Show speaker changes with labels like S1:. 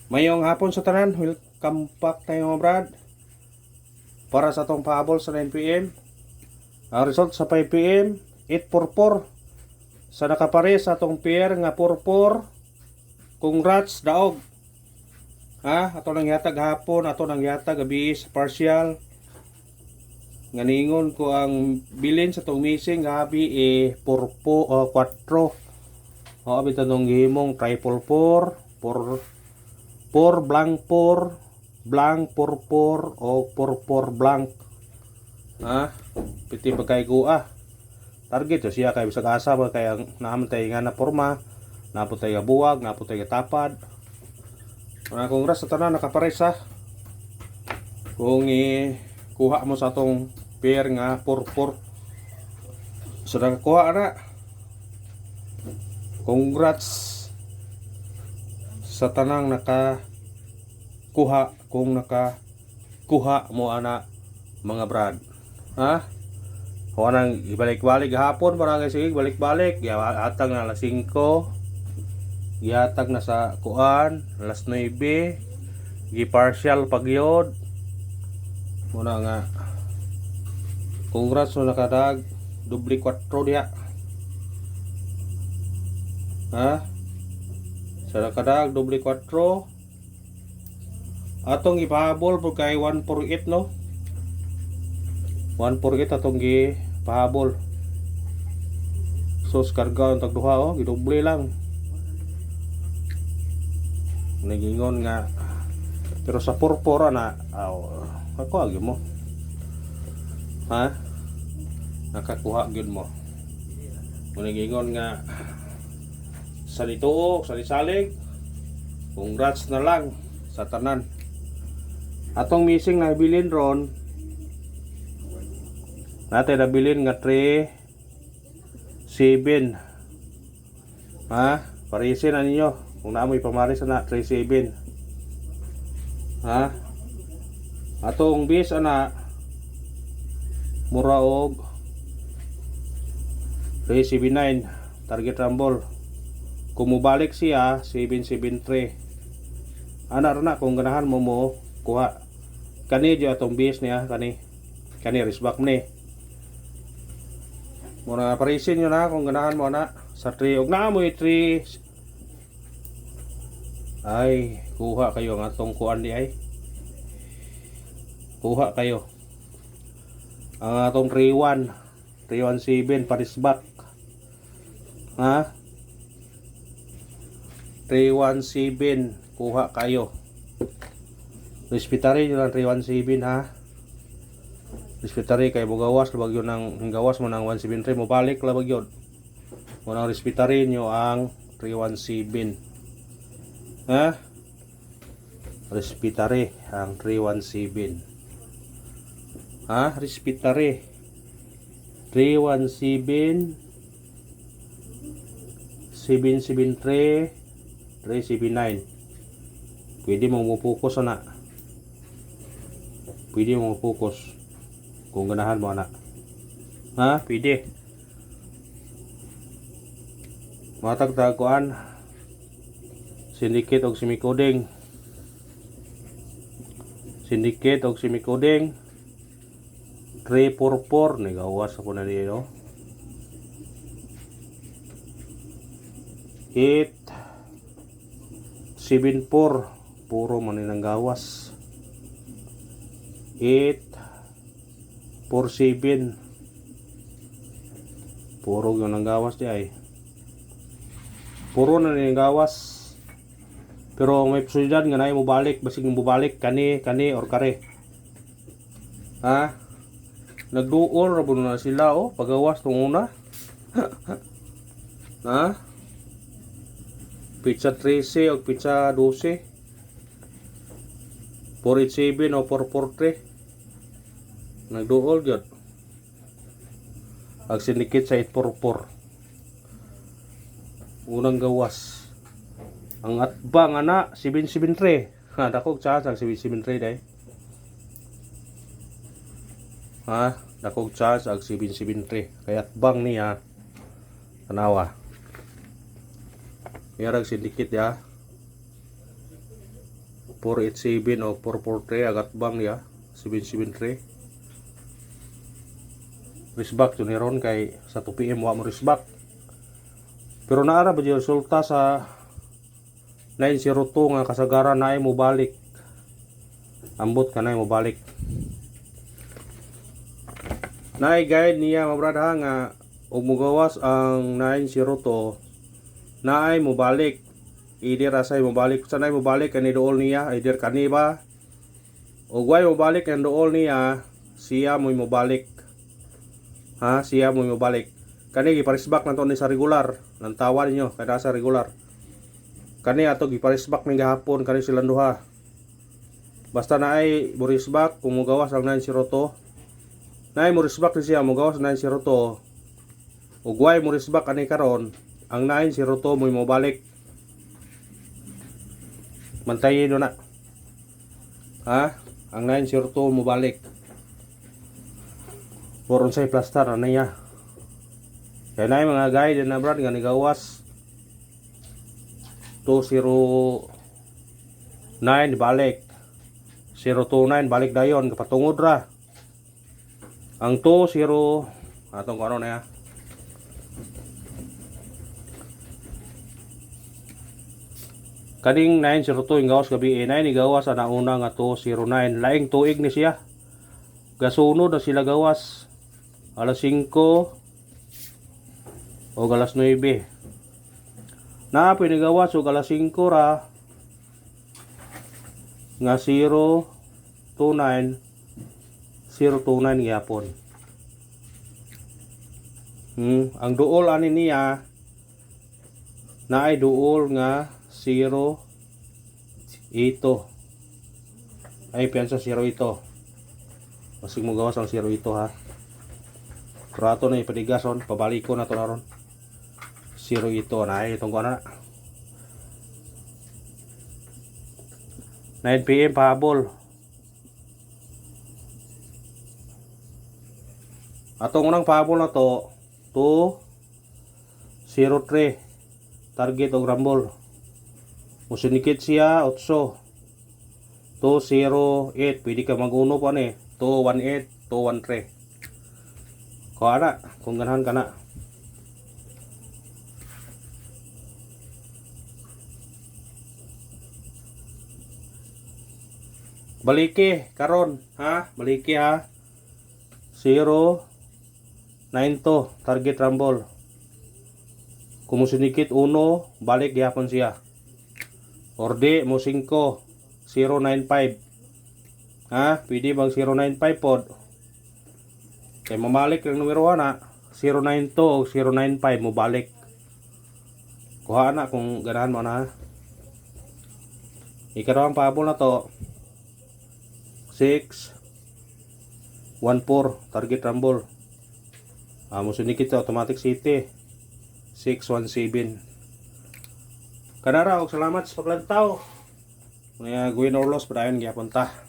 S1: Mayong hapon sa tanan, welcome back tayo mga brad. Para sa atong pahabol sa 9 p.m. Ang result sa 5 p.m. 844. Sa nakapare sa atong pair nga 44. Congrats daog. Ato nang yatag hapon, ato nang yatag gabi sa partial. Nganingon ko ang bilin sa tong missing gabi 4 abi tanong gihimong triple 4 blank 4 blank 44 o 44 blank. Piti pagkay kuha. Target so siya kay bisag asa ba kay ang naman tay nga na porma, napon tay buwag, napon tay tapad. Mga kongres sa tanan nakapares ha. Kung kuha mo sa atong pair nga 44 so nakakuha na. Congrats sa tanang nakakuha kung nakakuha mo ana mga brad. Nang ibalik-balik hapon barangay sige balik-balik hatag na alas 5, gihatag na sa kuan alas 9, gi-partial pagyod muna nga. Congrats mo nakadag doble 4 diha. Sa nakadag doble 4 atong ipahabol po kay 148 no. 148 atong gipahabol. So karga ang tagduha gidoble lang. Nagingon nga pero sa 44 na ako agi mo. Nakakuha gyud mo. Nagingon nga sa dituo, sa lisalig. Congrats na lang sa tanan. Atong missing na bilin ron. Natin nabilin nga 3-7. Parisin na ninyo. Kung naamoy pamaris na 3-7. Atong bis ana mura og 379 target rumble. Kung mubalik siya 773. Ana ra na kung ganahan mo kuha. Kani jo atong bis niya kani risback ni. Muna parisin nyo na kung ganahan mo na sa 3 og naamoy 3 ay kuha kayo ang atong kuan di ay kuha kayo ang atong 317 parisback 317 kuha kayo. Respetary nyo lang 317 Respetary kay bugawas labag yun ang gawas mo ng 173 mo balik labag yun. Munang respetary nyo ang 317. Respetary ang 317. Respetary 317 773 379. Pwede mo mo-focus na. Pwede mo mo-focus kung ganahan mo na. Pwede. Matagtaguan Syndicate og semikoding. Syndicate og semikoding 344 ni gawas ako na niyo. 874 puro man nang gawas. 847 puro yun ang gawas di ay. Puro na ning gawas. Pero may posibilidad nga na mo balik basig mo balik kani or kare. Nagduol ra na sila pagawas tong una. Pizza 13 o pizza 12. 487 o 443. Nagduol gyud. Ang syndicate sa 844. Unang gawas. Ang atbang ana 773. Dakog chance ang 773 dai. Dakog chance ang 773. Kaya atbang niya tanawa. Yarag syndicate ya. 487 o 443 agat bang ya 773 risbak yun ron kay sa 2 PM wa mo risbak. Pero naara ba yung resulta sa 902 nga kasagaran na ay mo balik. Ambot ka na ay mo balik. Naay guide niya mga brad ha nga ug mugawas ang 902 na ay mo balik. Either asay mo balik sa nay mo balik ani dool niya either kani ba ug way mo balik ang dool niya siya mo balik. Ha, siya mo balik. Kani giparisbak na to ni sa regular. Nang tawa ninyo kada sa regular. Kani ato giparisbak ning gahapon kani silang duha. Basta na ay morisbak kung mugawas ang 902. Na ay morisbak ni siya mugawas 902. Ug way morisbak ani karon ang 902 mo balik. Mantayin na. Ha? Ang 902 mo balik. Poron say plaster na niya. Kaya na mga guide na brad nga nigawas 209 balik 029 balik dayon kapatungod ra ang 20 atong ano na ya kaning 902 yung gawas gabi 9 igawas ana una nga 209 laing tuig ni siya gasunod na sila gawas alas 5 o alas 9 na pinigawas o alas 5 ra nga 029 gyapon. Ang duol ani niya na ay duol nga 0 ito ay piyansa 0 ito masig mo gawas ang 0 ito ha rato na ipadigason pabaliko na to naron 0 ito na ay itong ko na 9 PM pahabol atong unang pahabol na to 203 target og rumble musunikit siya 8 208 pwede ka mag-uno pa ni 218 213 ko ana kung ganahan ka na baliki karon ha baliki ha 0 9 to target rumble kung musunikit 1 balik gyapon siya or di mo 5 095 ha pwede bang 095 pod kay mamalik ang numero na 092 o 095 mo balik kuha na kung ganahan mo na ikaw ang pahabol na to 6 14 target rumble musunikit sa automatic city 617 kanara og salamat sa paglantaw. Mga Gwin Orlos padayon gyapon ta.